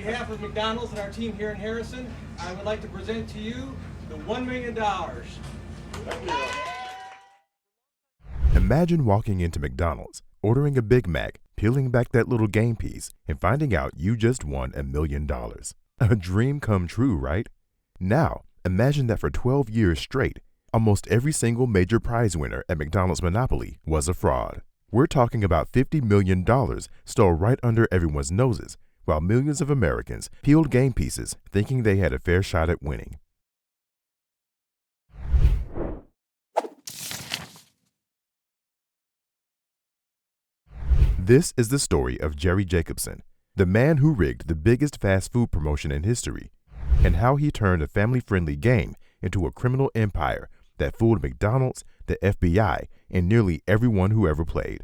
behalf of McDonald's and our team here in Harrison, I would like to present to you the $1 million. Imagine walking into McDonald's, ordering a Big Mac, peeling back that little game piece, and finding out you just won $1 million. A dream come true, right? Now, imagine that for 12 years straight, almost every single major prize winner at McDonald's Monopoly was a fraud. We're talking about $50 million stole right under everyone's noses, while millions of Americans peeled game pieces thinking they had a fair shot at winning. This is the story of Jerry Jacobson, the man who rigged the biggest fast food promotion in history, and how he turned a family-friendly game into a criminal empire that fooled McDonald's, the FBI, and nearly everyone who ever played.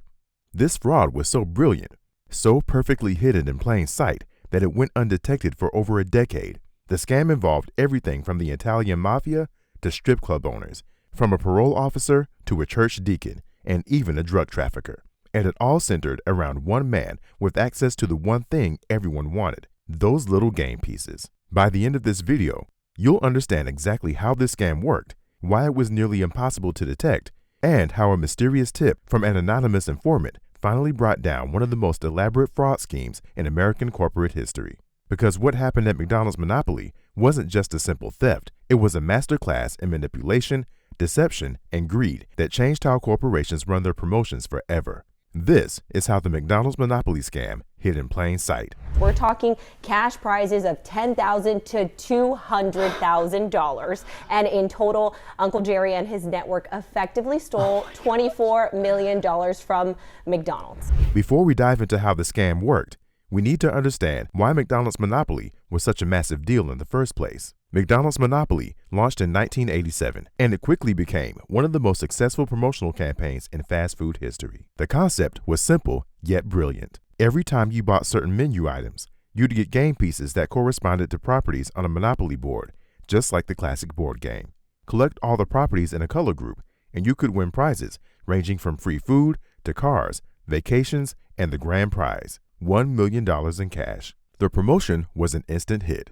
This fraud was so brilliant, so perfectly hidden in plain sight, that it went undetected for over a decade. The scam involved everything from the Italian mafia to strip club owners, from a parole officer to a church deacon, and even a drug trafficker. And it all centered around one man with access to the one thing everyone wanted, those little game pieces. By the end of this video, you'll understand exactly how this scam worked, why it was nearly impossible to detect, and how a mysterious tip from an anonymous informant finally brought down one of the most elaborate fraud schemes in American corporate history. Because what happened at McDonald's Monopoly wasn't just a simple theft, it was a masterclass in manipulation, deception, and greed that changed how corporations run their promotions forever. This is how the McDonald's Monopoly scam hid in plain sight. We're talking cash prizes of $10,000 to $200,000. And in total, Uncle Jerry and his network effectively stole $24 million from McDonald's. Before we dive into how the scam worked, we need to understand why McDonald's Monopoly was such a massive deal in the first place. McDonald's Monopoly launched in 1987, and it quickly became one of the most successful promotional campaigns in fast food history. The concept was simple yet brilliant. Every time you bought certain menu items, you'd get game pieces that corresponded to properties on a Monopoly board, just like the classic board game. Collect all the properties in a color group, and you could win prizes ranging from free food to cars, vacations, and the grand prize, $1 million in cash. The promotion was an instant hit.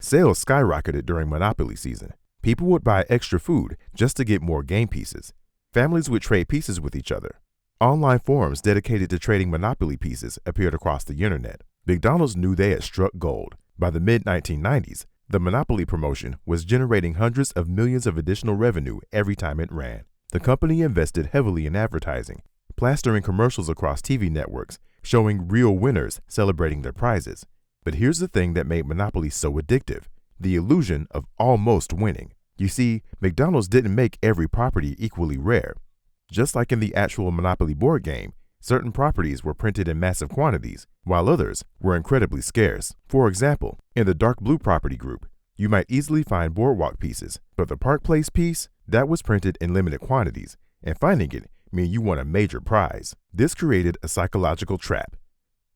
Sales skyrocketed during Monopoly season. People would buy extra food just to get more game pieces. Families would trade pieces with each other. Online forums dedicated to trading Monopoly pieces appeared across the internet. McDonald's knew they had struck gold. By the mid-1990s, the Monopoly promotion was generating hundreds of millions of additional revenue every time it ran. The company invested heavily in advertising, plastering commercials across TV networks, showing real winners celebrating their prizes. But here's the thing that made Monopoly so addictive: the illusion of almost winning. You see, McDonald's didn't make every property equally rare. Just like in the actual Monopoly board game, certain properties were printed in massive quantities, while others were incredibly scarce. For example, in the dark blue property group, you might easily find boardwalk pieces, but the Park Place piece, that was printed in limited quantities, and finding it meant you won a major prize. This created a psychological trap.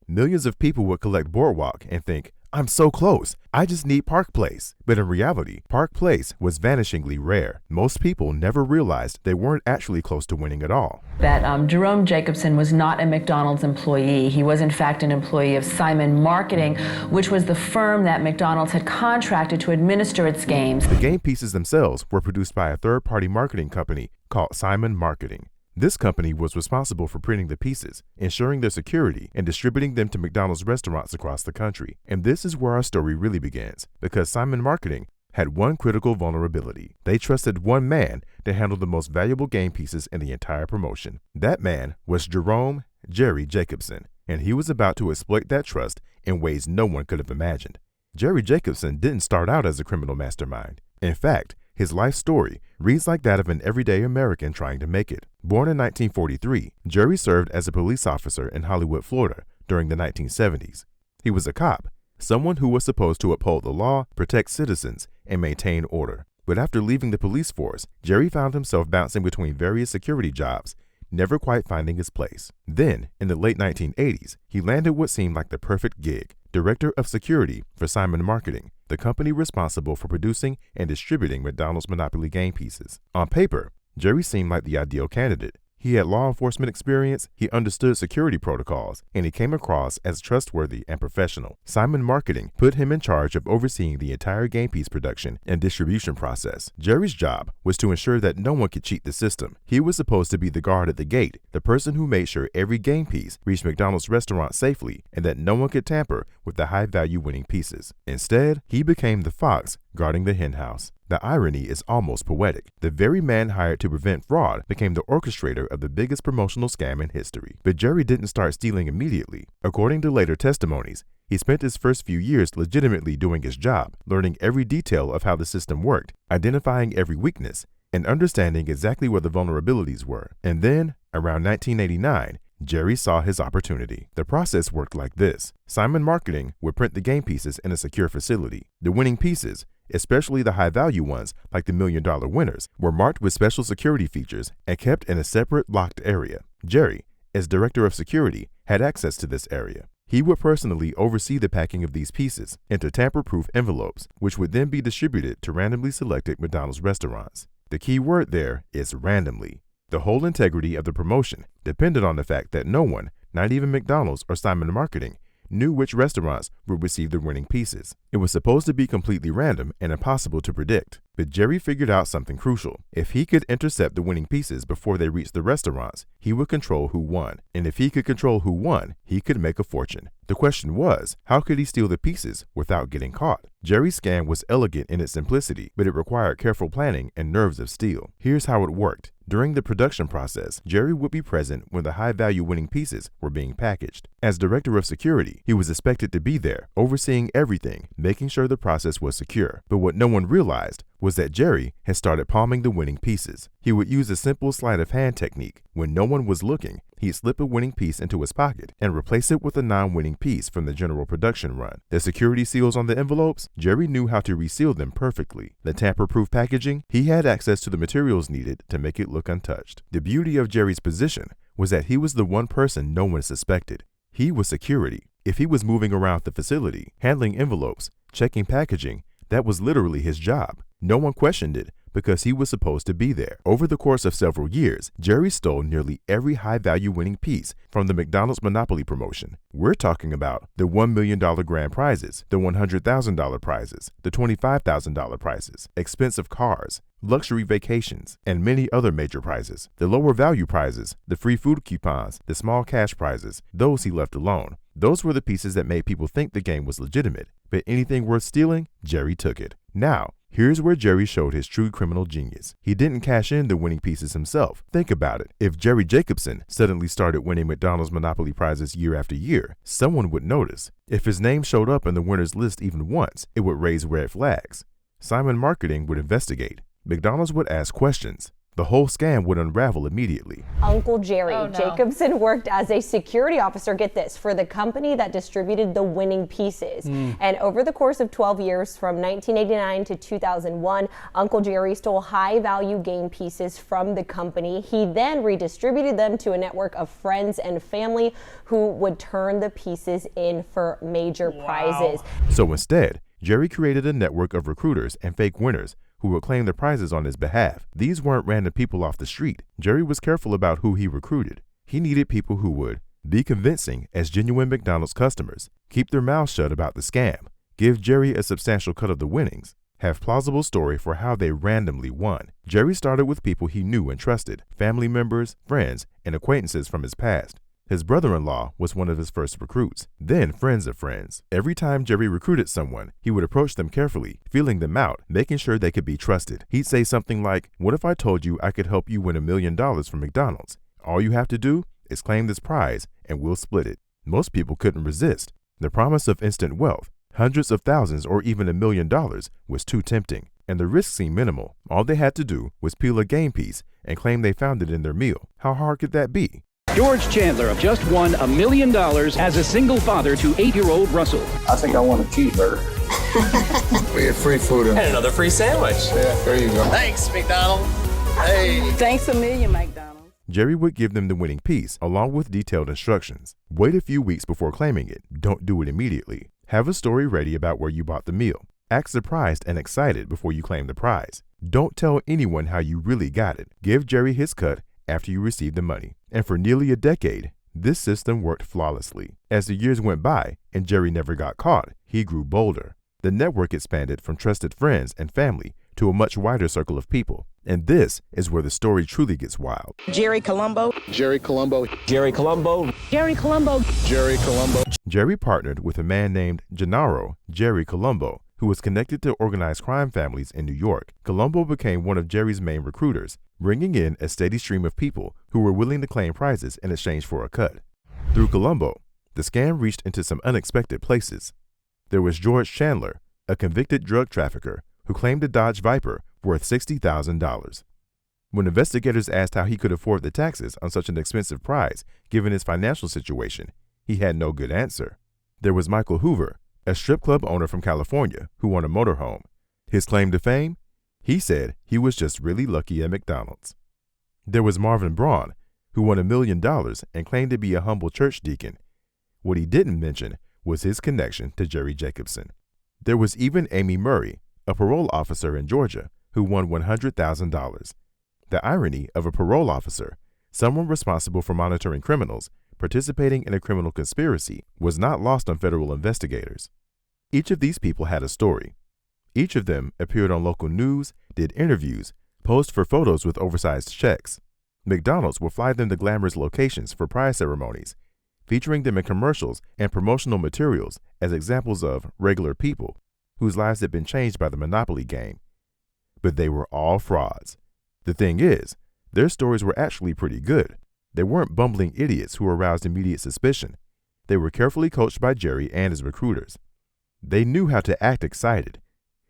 Millions of people would collect Boardwalk and think, I'm so close, I just need Park Place. But in reality, Park Place was vanishingly rare. Most people never realized they weren't actually close to winning at all. That Jerome Jacobson was not a McDonald's employee. He was in fact an employee of Simon Marketing, which was the firm that McDonald's had contracted to administer its games. The game pieces themselves were produced by a third-party marketing company called Simon Marketing. This company was responsible for printing the pieces, ensuring their security, and distributing them to McDonald's restaurants across the country. And this is where our story really begins, because Simon Marketing had one critical vulnerability. They trusted one man to handle the most valuable game pieces in the entire promotion. That man was Jerome Jerry Jacobson, and he was about to exploit that trust in ways no one could have imagined. Jerry Jacobson didn't start out as a criminal mastermind. In fact, his life story reads like that of an everyday American trying to make it. Born in 1943, Jerry served as a police officer in Hollywood, Florida during the 1970s. He was a cop, someone who was supposed to uphold the law, protect citizens, and maintain order. But after leaving the police force, Jerry found himself bouncing between various security jobs, never quite finding his place. Then, in the late 1980s, he landed what seemed like the perfect gig: Director of Security for Simon Marketing, the company responsible for producing and distributing McDonald's Monopoly game pieces. On paper, Jerry seemed like the ideal candidate. He had law enforcement experience, he understood security protocols, and he came across as trustworthy and professional. Simon Marketing put him in charge of overseeing the entire game piece production and distribution process. Jerry's job was to ensure that no one could cheat the system. He was supposed to be the guard at the gate, the person who made sure every game piece reached McDonald's restaurant safely and that no one could tamper with the high-value winning pieces. Instead, he became the fox guarding the henhouse. The irony is almost poetic. The very man hired to prevent fraud became the orchestrator of the biggest promotional scam in history. But Jerry didn't start stealing immediately. According to later testimonies, he spent his first few years legitimately doing his job, learning every detail of how the system worked, identifying every weakness, and understanding exactly where the vulnerabilities were. And then, around 1989, Jerry saw his opportunity. The process worked like this. Simon Marketing would print the game pieces in a secure facility. The winning pieces, especially the high-value ones like the $1 million winners, were marked with special security features and kept in a separate locked area. Jerry, as director of security, had access to this area. He would personally oversee the packing of these pieces into tamper-proof envelopes, which would then be distributed to randomly selected McDonald's restaurants. The key word there is randomly. The whole integrity of the promotion depended on the fact that no one, not even McDonald's or Simon Marketing, knew which restaurants would receive the winning pieces. It was supposed to be completely random and impossible to predict. But Jerry figured out something crucial. If he could intercept the winning pieces before they reached the restaurants, he would control who won. And if he could control who won, he could make a fortune. The question was, how could he steal the pieces without getting caught? Jerry's scam was elegant in its simplicity, but it required careful planning and nerves of steel. Here's how it worked. During the production process, Jerry would be present when the high-value winning pieces were being packaged. As director of security, he was expected to be there, overseeing everything, making sure the process was secure. But what no one realized was that Jerry had started palming the winning pieces. He would use a simple sleight of hand technique. When no one was looking, he'd slip a winning piece into his pocket and replace it with a non-winning piece from the general production run. The security seals on the envelopes, Jerry knew how to reseal them perfectly. The tamper-proof packaging, he had access to the materials needed to make it look untouched. The beauty of Jerry's position was that he was the one person no one suspected. He was security. If he was moving around the facility, handling envelopes, checking packaging, that was literally his job. No one questioned it because he was supposed to be there. Over the course of several years, Jerry stole nearly every high-value winning piece from the McDonald's Monopoly promotion. We're talking about the $1 million grand prizes, the $100,000 prizes, the $25,000 prizes, expensive cars, luxury vacations, and many other major prizes. The lower value prizes, the free food coupons, the small cash prizes, those he left alone. Those were the pieces that made people think the game was legitimate, but anything worth stealing, Jerry took it. Now, here's where Jerry showed his true criminal genius. He didn't cash in the winning pieces himself. Think about it. If Jerry Jacobson suddenly started winning McDonald's Monopoly prizes year after year, someone would notice. If his name showed up in the winner's list even once, it would raise red flags. Simon Marketing would investigate. McDonald's would ask questions. The whole scam would unravel immediately. Uncle Jerry Jacobson worked as a security officer, get this, for the company that distributed the winning pieces. And over the course of 12 years, from 1989 to 2001, Uncle Jerry stole high-value game pieces from the company. He then redistributed them to a network of friends and family who would turn the pieces in for major prizes. So instead, Jerry created a network of recruiters and fake winners who would claim the prizes on his behalf. These weren't random people off the street. Jerry was careful about who he recruited. He needed people who would be convincing as genuine McDonald's customers, keep their mouths shut about the scam, give Jerry a substantial cut of the winnings, have plausible story for how they randomly won. Jerry started with people he knew and trusted, family members, friends, and acquaintances from his past. His brother-in-law was one of his first recruits, then friends of friends. Every time Jerry recruited someone, he would approach them carefully, feeling them out, making sure they could be trusted. He'd say something like, "What if I told you I could help you win $1 million from McDonald's? All you have to do is claim this prize and we'll split it." Most people couldn't resist. The promise of instant wealth, hundreds of thousands or even $1 million, was too tempting, and the risk seemed minimal. All they had to do was peel a game piece and claim they found it in their meal. How hard could that be? George Chandler have just won $1 million as a single father to 8-year-old Russell. I think I want a cheeseburger. We get free food. And another free sandwich. Yeah, there you go. Thanks, McDonald's. Hey. Thanks a million, McDonald's. Jerry would give them the winning piece along with detailed instructions. Wait a few weeks before claiming it. Don't do it immediately. Have a story ready about where you bought the meal. Act surprised and excited before you claim the prize. Don't tell anyone how you really got it. Give Jerry his cut after you received the money. And for nearly a decade, this system worked flawlessly. As the years went by and Jerry never got caught, he grew bolder. The network expanded from trusted friends and family to a much wider circle of people. And this is where the story truly gets wild. Jerry Colombo. Jerry Colombo. Jerry Colombo. Jerry Colombo. Jerry Colombo. Jerry partnered with a man named Gennaro Jerry Colombo, who was connected to organized crime families in New York. Colombo became one of Jerry's main recruiters, bringing in a steady stream of people who were willing to claim prizes in exchange for a cut. Through Colombo, the scam reached into some unexpected places. There was George Chandler, a convicted drug trafficker who claimed a Dodge Viper worth $60,000. When investigators asked how he could afford the taxes on such an expensive prize given his financial situation, he had no good answer. There was Michael Hoover, a strip club owner from California who won a motorhome. His claim to fame? He said he was just really lucky at McDonald's. There was Marvin Braun, who won $1 million and claimed to be a humble church deacon. What he didn't mention was his connection to Jerry Jacobson. There was even Amy Murray, a parole officer in Georgia, who won $100,000. The irony of a parole officer, someone responsible for monitoring criminals, participating in a criminal conspiracy, was not lost on federal investigators. Each of these people had a story. Each of them appeared on local news, did interviews, posed for photos with oversized checks. McDonald's will fly them to glamorous locations for prize ceremonies, featuring them in commercials and promotional materials as examples of regular people whose lives had been changed by the Monopoly game. But they were all frauds. The thing is, their stories were actually pretty good. They weren't bumbling idiots who aroused immediate suspicion. They were carefully coached by Jerry and his recruiters. They knew how to act excited.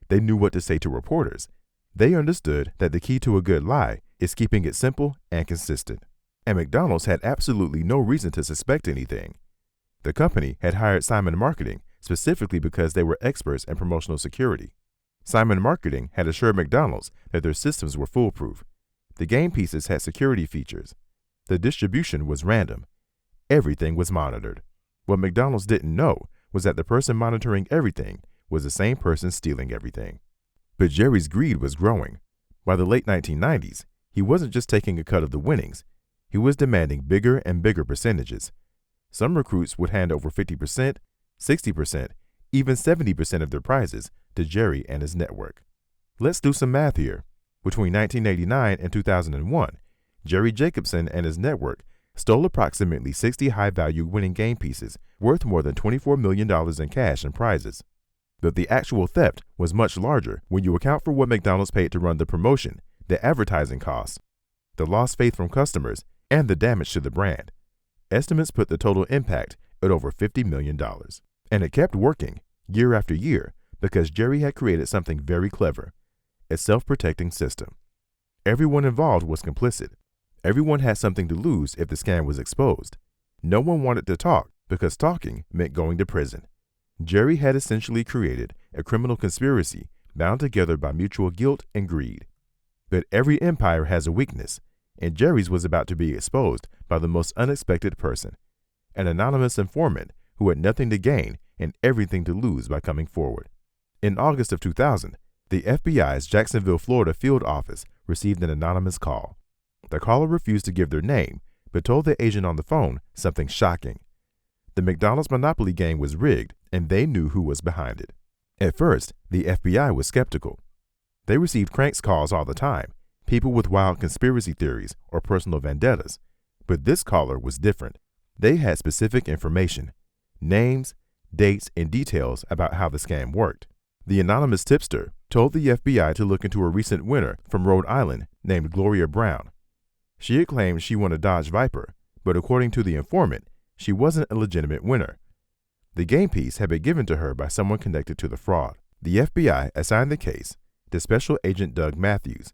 They knew what to say to reporters. They understood that the key to a good lie is keeping it simple and consistent. And McDonald's had absolutely no reason to suspect anything. The company had hired Simon Marketing specifically because they were experts in promotional security. Simon Marketing had assured McDonald's that their systems were foolproof. The game pieces had security features. The distribution was random. Everything was monitored. What McDonald's didn't know was that the person monitoring everything was the same person stealing everything. But Jerry's greed was growing. By the late 1990s, he wasn't just taking a cut of the winnings. He was demanding bigger and bigger percentages. Some recruits would hand over 50%, 60%, even 70% of their prizes to Jerry and his network. Let's do some math here. Between 1989 and 2001, Jerry Jacobson and his network stole approximately 60 high-value winning game pieces worth more than $24 million in cash and prizes. But the actual theft was much larger when you account for what McDonald's paid to run the promotion, the advertising costs, the lost faith from customers, and the damage to the brand. Estimates put the total impact at over $50 million. And it kept working year after year because Jerry had created something very clever, a self-protecting system. Everyone involved was complicit. Everyone had something to lose if the scam was exposed. No one wanted to talk because talking meant going to prison. Jerry had essentially created a criminal conspiracy bound together by mutual guilt and greed. But every empire has a weakness, and Jerry's was about to be exposed by the most unexpected person, an anonymous informant who had nothing to gain and everything to lose by coming forward. In August of 2000, the FBI's Jacksonville, Florida field office received an anonymous call. The caller refused to give their name, but told the agent on the phone something shocking. The McDonald's Monopoly game was rigged, and they knew who was behind it. At first, the FBI was skeptical. They received cranks calls all the time, people with wild conspiracy theories or personal vendettas. But this caller was different. They had specific information, names, dates, and details about how the scam worked. The anonymous tipster told the FBI to look into a recent winner from Rhode Island named Gloria Brown. She had claimed she won a Dodge Viper, but according to the informant, she wasn't a legitimate winner. The game piece had been given to her by someone connected to the fraud. The FBI assigned the case to Special Agent Doug Matthews,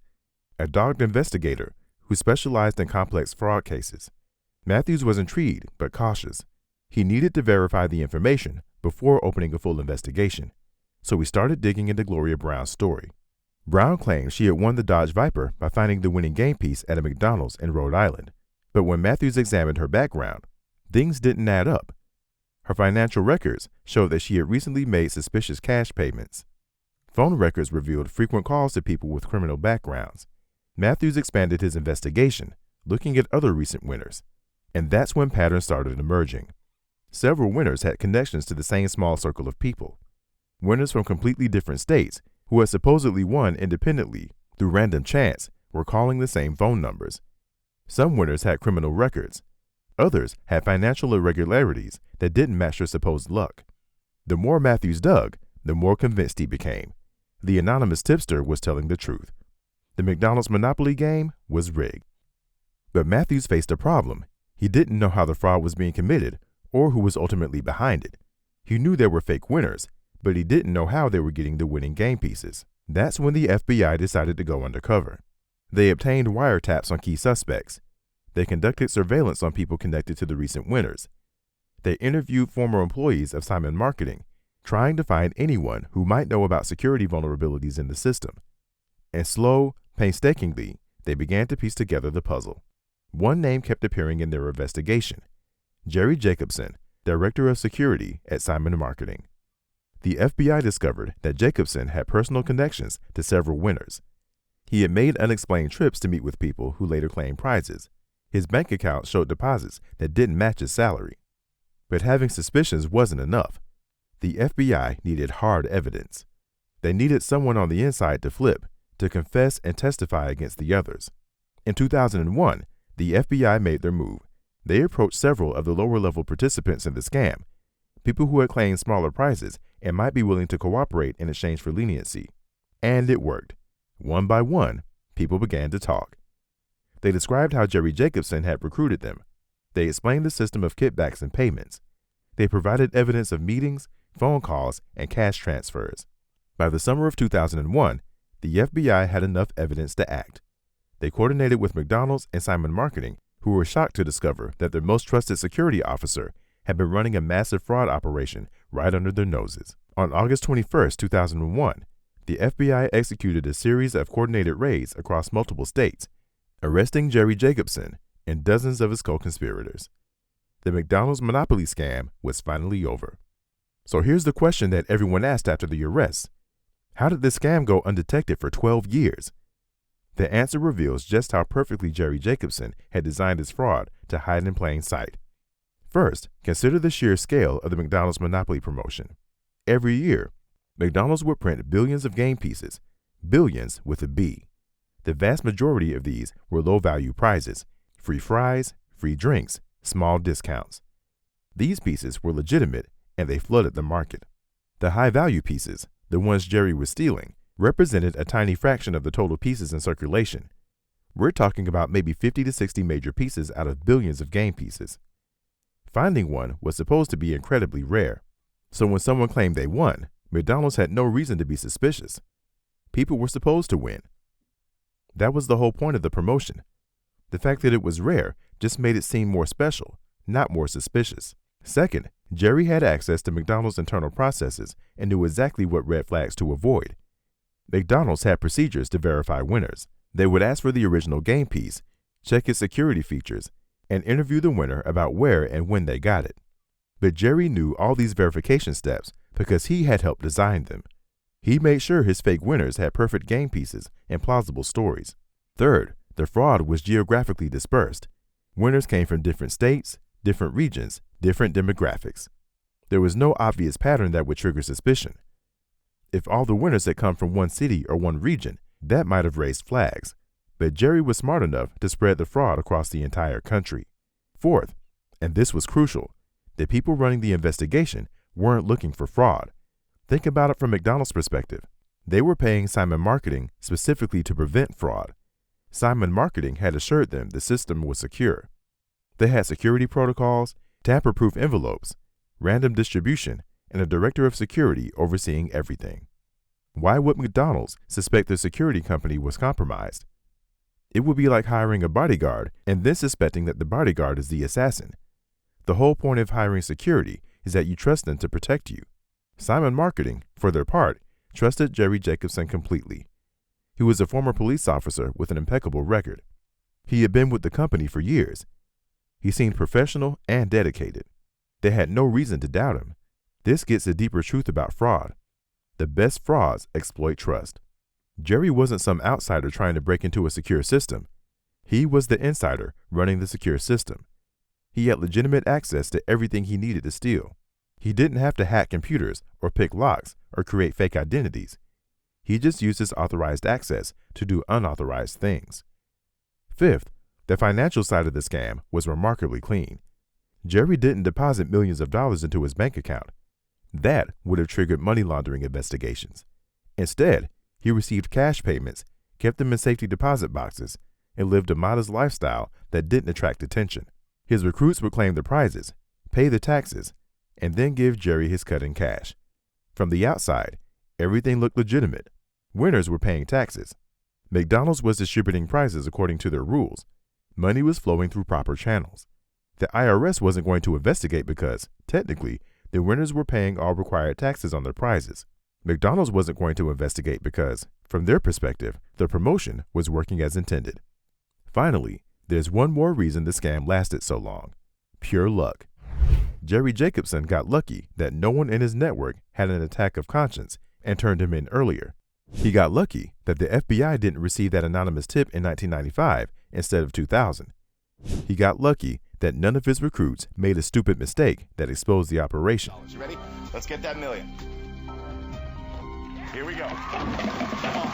a dogged investigator who specialized in complex fraud cases. Matthews was intrigued but cautious. He needed to verify the information before opening a full investigation, so he started digging into Gloria Brown's story. Brown claimed she had won the Dodge Viper by finding the winning game piece at a McDonald's in Rhode Island. But when Matthews examined her background, things didn't add up. Her financial records showed that she had recently made suspicious cash payments. Phone records revealed frequent calls to people with criminal backgrounds. Matthews expanded his investigation, looking at other recent winners. And that's when patterns started emerging. Several winners had connections to the same small circle of people. Winners from completely different states who had supposedly won independently through random chance were calling the same phone numbers. Some winners had criminal records. Others had financial irregularities that didn't match their supposed luck. The more Matthews dug, the more convinced he became. The anonymous tipster was telling the truth. The McDonald's Monopoly game was rigged. But Matthews faced a problem. He didn't know how the fraud was being committed or who was ultimately behind it. He knew there were fake winners, but he didn't know how they were getting the winning game pieces. That's when the FBI decided to go undercover. They obtained wiretaps on key suspects. They conducted surveillance on people connected to the recent winners. They interviewed former employees of Simon Marketing, trying to find anyone who might know about security vulnerabilities in the system. And painstakingly, they began to piece together the puzzle. One name kept appearing in their investigation: Jerry Jacobson, Director of Security at Simon Marketing. The FBI discovered that Jacobson had personal connections to several winners. He had made unexplained trips to meet with people who later claimed prizes. His bank account showed deposits that didn't match his salary. But having suspicions wasn't enough. The FBI needed hard evidence. They needed someone on the inside to flip, to confess and testify against the others. In 2001, the FBI made their move. They approached several of the lower-level participants in the scam, people who had claimed smaller prizes and might be willing to cooperate in exchange for leniency. And it worked. One by one, people began to talk. They described how Jerry Jacobson had recruited them. They explained the system of kickbacks and payments. They provided evidence of meetings, phone calls, and cash transfers. By the summer of 2001, the FBI had enough evidence to act. They coordinated with McDonald's and Simon Marketing, who were shocked to discover that their most trusted security officer had been running a massive fraud operation right under their noses. On August 21, 2001, the FBI executed a series of coordinated raids across multiple states, arresting Jerry Jacobson and dozens of his co-conspirators. The McDonald's Monopoly scam was finally over. So here's the question that everyone asked after the arrests: how did this scam go undetected for 12 years? The answer reveals just how perfectly Jerry Jacobson had designed his fraud to hide in plain sight. First, consider the sheer scale of the McDonald's Monopoly promotion. Every year, McDonald's would print billions of game pieces, billions with a B. The vast majority of these were low-value prizes: free fries, free drinks, small discounts. These pieces were legitimate, and they flooded the market. The high-value pieces, the ones Jerry was stealing, represented a tiny fraction of the total pieces in circulation. We're talking about maybe 50 to 60 major pieces out of billions of game pieces. Finding one was supposed to be incredibly rare. So when someone claimed they won, McDonald's had no reason to be suspicious. People were supposed to win. That was the whole point of the promotion. The fact that it was rare just made it seem more special, not more suspicious. Second, Jerry had access to McDonald's internal processes and knew exactly what red flags to avoid. McDonald's had procedures to verify winners. They would ask for the original game piece, check its security features, and interview the winner about where and when they got it. But Jerry knew all these verification steps because he had helped design them. He made sure his fake winners had perfect game pieces and plausible stories. Third, the fraud was geographically dispersed. Winners came from different states, different regions, different demographics. There was no obvious pattern that would trigger suspicion. If all the winners had come from one city or one region, that might have raised flags. But Jerry was smart enough to spread the fraud across the entire country. Fourth, and this was crucial, the people running the investigation weren't looking for fraud. Think about it from McDonald's perspective. They were paying Simon Marketing specifically to prevent fraud. Simon Marketing had assured them the system was secure. They had security protocols, tamper-proof envelopes, random distribution, and a director of security overseeing everything. Why would McDonald's suspect their security company was compromised? It would be like hiring a bodyguard and then suspecting that the bodyguard is the assassin. The whole point of hiring security is that you trust them to protect you. Simon Marketing, for their part, trusted Jerry Jacobson completely. He was a former police officer with an impeccable record. He had been with the company for years. He seemed professional and dedicated. They had no reason to doubt him. This gets a deeper truth about fraud. The best frauds exploit trust. Jerry wasn't some outsider trying to break into a secure system. He was the insider running the secure system. He had legitimate access to everything he needed to steal. He didn't have to hack computers or pick locks or create fake identities. He just used his authorized access to do unauthorized things. Fifth, the financial side of the scam was remarkably clean. Jerry didn't deposit millions of dollars into his bank account. That would have triggered money laundering investigations. Instead, he received cash payments, kept them in safety deposit boxes, and lived a modest lifestyle that didn't attract attention. His recruits would claim the prizes, pay the taxes, and then give Jerry his cut in cash. From the outside, everything looked legitimate. Winners were paying taxes. McDonald's was distributing prizes according to their rules. Money was flowing through proper channels. The IRS wasn't going to investigate because, technically, the winners were paying all required taxes on their prizes. McDonald's wasn't going to investigate because, from their perspective, the promotion was working as intended. Finally, there's one more reason the scam lasted so long: pure luck. Jerry Jacobson got lucky that no one in his network had an attack of conscience and turned him in earlier. He got lucky that the FBI didn't receive that anonymous tip in 1995 instead of 2000. He got lucky that none of his recruits made a stupid mistake that exposed the operation. You ready? Let's get that million. Here we go. Come on.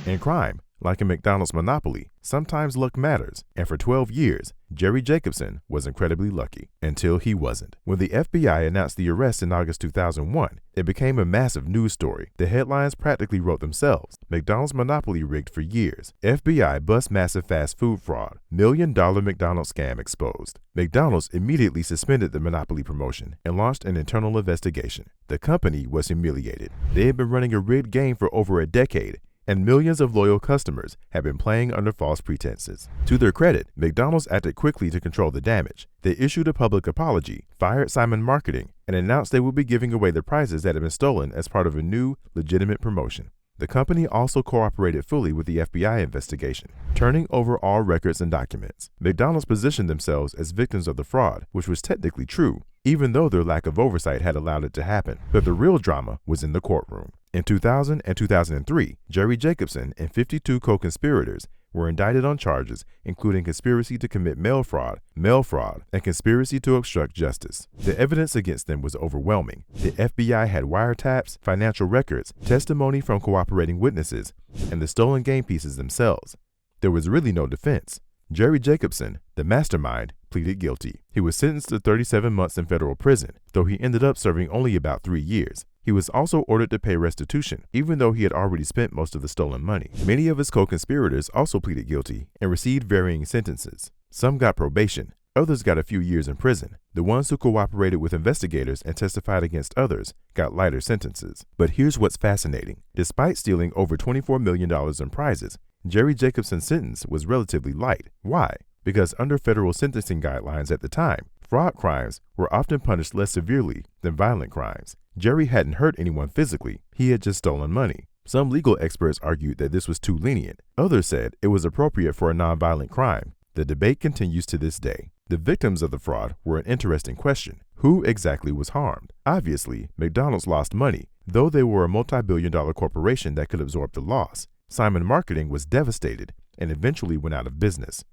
In crime, like in McDonald's monopoly, sometimes luck matters, and for 12 years, Jerry Jacobson was incredibly lucky, until he wasn't. When the FBI announced the arrest in August 2001, it became a massive news story. The headlines practically wrote themselves. McDonald's monopoly rigged for years. FBI busts massive fast food fraud. $1 million McDonald's scam exposed. McDonald's immediately suspended the monopoly promotion and launched an internal investigation. The company was humiliated. They had been running a rigged game for over a decade, and millions of loyal customers have been playing under false pretenses. To their credit, McDonald's acted quickly to control the damage. They issued a public apology, fired Simon Marketing, and announced they would be giving away the prizes that had been stolen as part of a new, legitimate promotion. The company also cooperated fully with the FBI investigation, turning over all records and documents. McDonald's positioned themselves as victims of the fraud, which was technically true, even though their lack of oversight had allowed it to happen. But the real drama was in the courtroom. In 2000 and 2003, Jerry Jacobson and 52 co-conspirators were indicted on charges including conspiracy to commit mail fraud, and conspiracy to obstruct justice. The evidence against them was overwhelming. The FBI had wiretaps, financial records, testimony from cooperating witnesses, and the stolen game pieces themselves. There was really no defense. Jerry Jacobson, the mastermind, pleaded guilty. He was sentenced to 37 months in federal prison, though he ended up serving only about 3 years. He was also ordered to pay restitution, even though he had already spent most of the stolen money. Many of his co-conspirators also pleaded guilty and received varying sentences. Some got probation, others got a few years in prison. The ones who cooperated with investigators and testified against others got lighter sentences. But here's what's fascinating. Despite stealing over $24 million in prizes, Jerry Jacobson's sentence was relatively light. Why? Because under federal sentencing guidelines at the time, fraud crimes were often punished less severely than violent crimes. Jerry hadn't hurt anyone physically, he had just stolen money. Some legal experts argued that this was too lenient. Others said it was appropriate for a nonviolent crime. The debate continues to this day. The victims of the fraud were an interesting question. Who exactly was harmed? Obviously, McDonald's lost money, though they were a multi-billion-dollar corporation that could absorb the loss. Simon Marketing was devastated and eventually went out of business.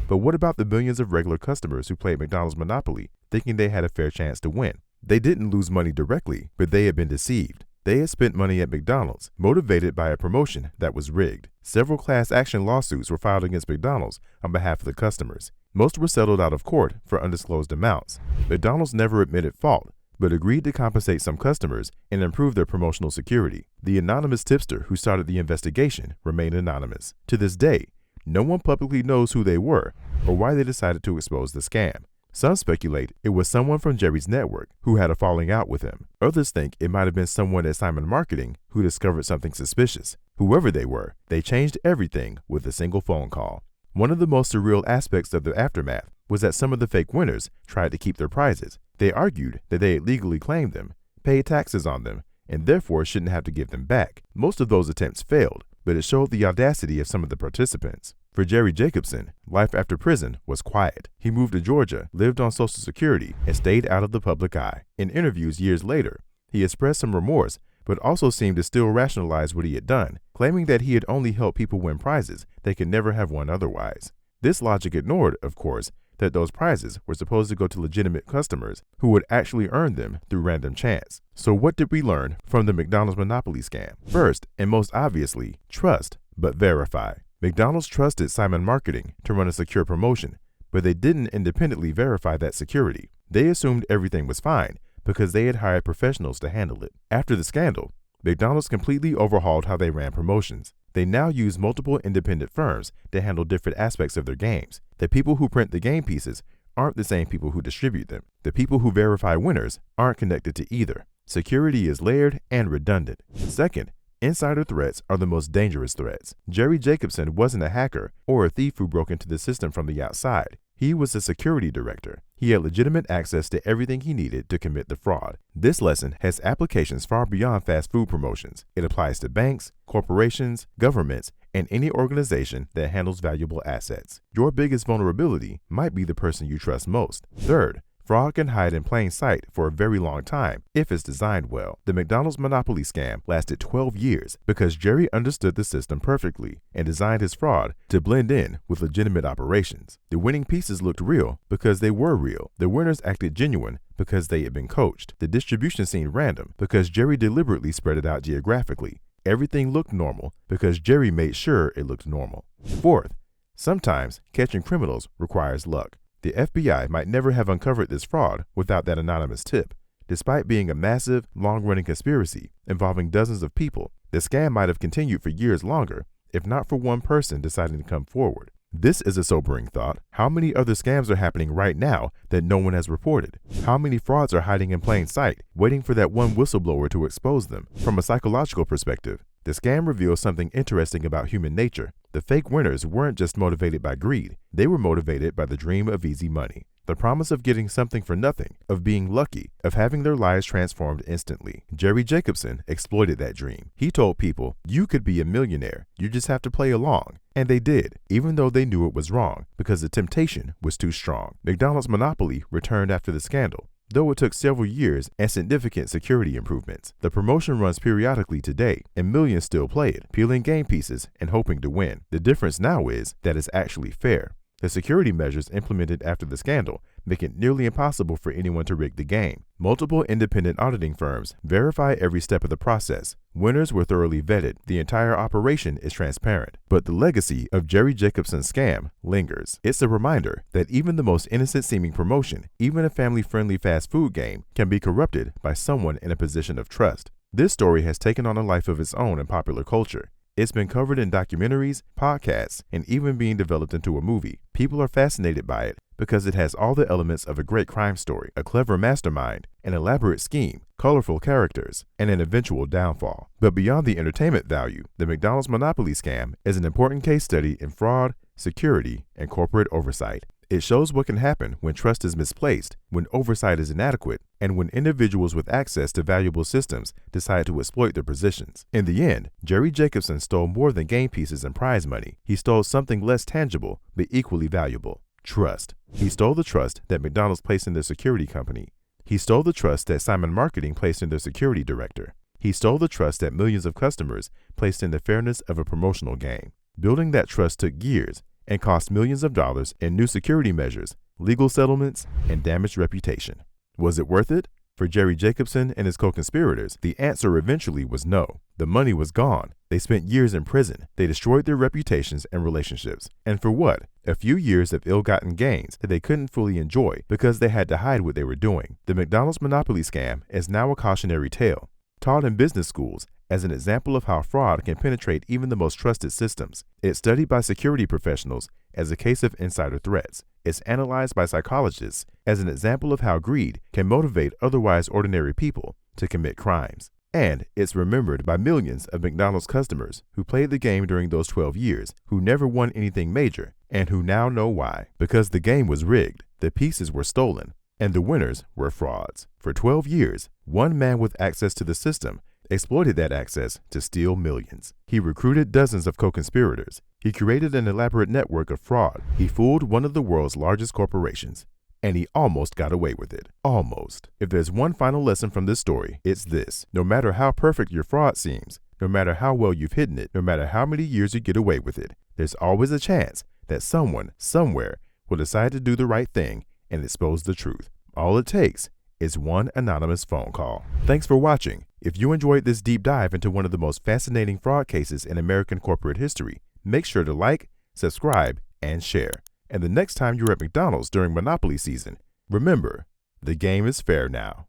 But what about the millions of regular customers who played McDonald's Monopoly, thinking they had a fair chance to win? They didn't lose money directly, but they had been deceived. They had spent money at McDonald's, motivated by a promotion that was rigged. Several class action lawsuits were filed against McDonald's on behalf of the customers. Most were settled out of court for undisclosed amounts. McDonald's never admitted fault, but agreed to compensate some customers and improve their promotional security. The anonymous tipster who started the investigation remained anonymous. To this day, no one publicly knows who they were or why they decided to expose the scam. Some speculate it was someone from Jerry's network who had a falling out with him. Others think it might have been someone at Simon Marketing who discovered something suspicious. Whoever they were, they changed everything with a single phone call. One of the most surreal aspects of the aftermath was that some of the fake winners tried to keep their prizes. They argued that they had legally claimed them, paid taxes on them, and therefore shouldn't have to give them back. Most of those attempts failed, but it showed the audacity of some of the participants. For Jerry Jacobson, life after prison was quiet. He moved to Georgia, lived on Social Security, and stayed out of the public eye. In interviews years later, he expressed some remorse, but also seemed to still rationalize what he had done, claiming that he had only helped people win prizes they could never have won otherwise. This logic ignored, of course, that those prizes were supposed to go to legitimate customers who would actually earn them through random chance. So what did we learn from the McDonald's Monopoly scam? First, and most obviously, trust, but verify. McDonald's trusted Simon Marketing to run a secure promotion, but they didn't independently verify that security. They assumed everything was fine because they had hired professionals to handle it. After the scandal, McDonald's completely overhauled how they ran promotions. They now use multiple independent firms to handle different aspects of their games. The people who print the game pieces aren't the same people who distribute them. The people who verify winners aren't connected to either. Security is layered and redundant. Second, insider threats are the most dangerous threats. Jerry Jacobson wasn't a hacker or a thief who broke into the system from the outside. He was the security director. He had legitimate access to everything he needed to commit the fraud. This lesson has applications far beyond fast food promotions. It applies to banks, corporations, governments, and any organization that handles valuable assets. Your biggest vulnerability might be the person you trust most. Third, fraud can hide in plain sight for a very long time if it's designed well. The McDonald's Monopoly scam lasted 12 years because Jerry understood the system perfectly and designed his fraud to blend in with legitimate operations. The winning pieces looked real because they were real. The winners acted genuine because they had been coached. The distribution seemed random because Jerry deliberately spread it out geographically. Everything looked normal because Jerry made sure it looked normal. Fourth, sometimes catching criminals requires luck. The FBI might never have uncovered this fraud without that anonymous tip. Despite being a massive, long-running conspiracy involving dozens of people, the scam might have continued for years longer if not for one person deciding to come forward. This is a sobering thought. How many other scams are happening right now that no one has reported? How many frauds are hiding in plain sight, waiting for that one whistleblower to expose them? From a psychological perspective, the scam reveals something interesting about human nature. The fake winners weren't just motivated by greed. They were motivated by the dream of easy money, the promise of getting something for nothing, of being lucky, of having their lives transformed instantly. Jerry Jacobson exploited that dream. He told people, you could be a millionaire, you just have to play along. And they did, even though they knew it was wrong, because the temptation was too strong. McDonald's Monopoly returned after the scandal, though it took several years and significant security improvements. The promotion runs periodically today, and millions still play it, peeling game pieces and hoping to win. The difference now is that it's actually fair. The security measures implemented after the scandal make it nearly impossible for anyone to rig the game. Multiple independent auditing firms verify every step of the process. Winners were thoroughly vetted. The entire operation is transparent. But the legacy of Jerry Jacobson's scam lingers. It's a reminder that even the most innocent-seeming promotion, even a family-friendly fast food game, can be corrupted by someone in a position of trust. This story has taken on a life of its own in popular culture. It's been covered in documentaries, podcasts, and even being developed into a movie. People are fascinated by it because it has all the elements of a great crime story, a clever mastermind, an elaborate scheme, colorful characters, and an eventual downfall. But beyond the entertainment value, the McDonald's Monopoly scam is an important case study in fraud, security, and corporate oversight. It shows what can happen when trust is misplaced, when oversight is inadequate, and when individuals with access to valuable systems decide to exploit their positions. In the end, Jerry Jacobson stole more than game pieces and prize money. He stole something less tangible, but equally valuable: trust. He stole the trust that McDonald's placed in their security company. He stole the trust that Simon Marketing placed in their security director. He stole the trust that millions of customers placed in the fairness of a promotional game. Building that trust took years and cost millions of dollars in new security measures, legal settlements, and damaged reputation. Was it worth it? For Jerry Jacobson and his co-conspirators, the answer eventually was no. The money was gone. They spent years in prison. They destroyed their reputations and relationships. And for what? A few years of ill-gotten gains that they couldn't fully enjoy because they had to hide what they were doing. The McDonald's Monopoly scam is now a cautionary tale, taught in business schools as an example of how fraud can penetrate even the most trusted systems. It's studied by security professionals as a case of insider threats. It's analyzed by psychologists as an example of how greed can motivate otherwise ordinary people to commit crimes. And it's remembered by millions of McDonald's customers who played the game during those 12 years, who never won anything major, and who now know why. Because the game was rigged, the pieces were stolen, and the winners were frauds. For 12 years, one man with access to the system exploited that access to steal millions. He recruited dozens of co-conspirators. He created an elaborate network of fraud. He fooled one of the world's largest corporations. and he almost got away with it. Almost. If there's one final lesson from this story, it's this. No matter how perfect your fraud seems, no matter how well you've hidden it, no matter how many years you get away with it, there's always a chance that someone, somewhere, will decide to do the right thing and expose the truth. All it takes is one anonymous phone call. Thanks for watching. If you enjoyed this deep dive into one of the most fascinating fraud cases in American corporate history, make sure to like, subscribe, and share. And the next time you're at McDonald's during Monopoly season, remember, the game is fair now.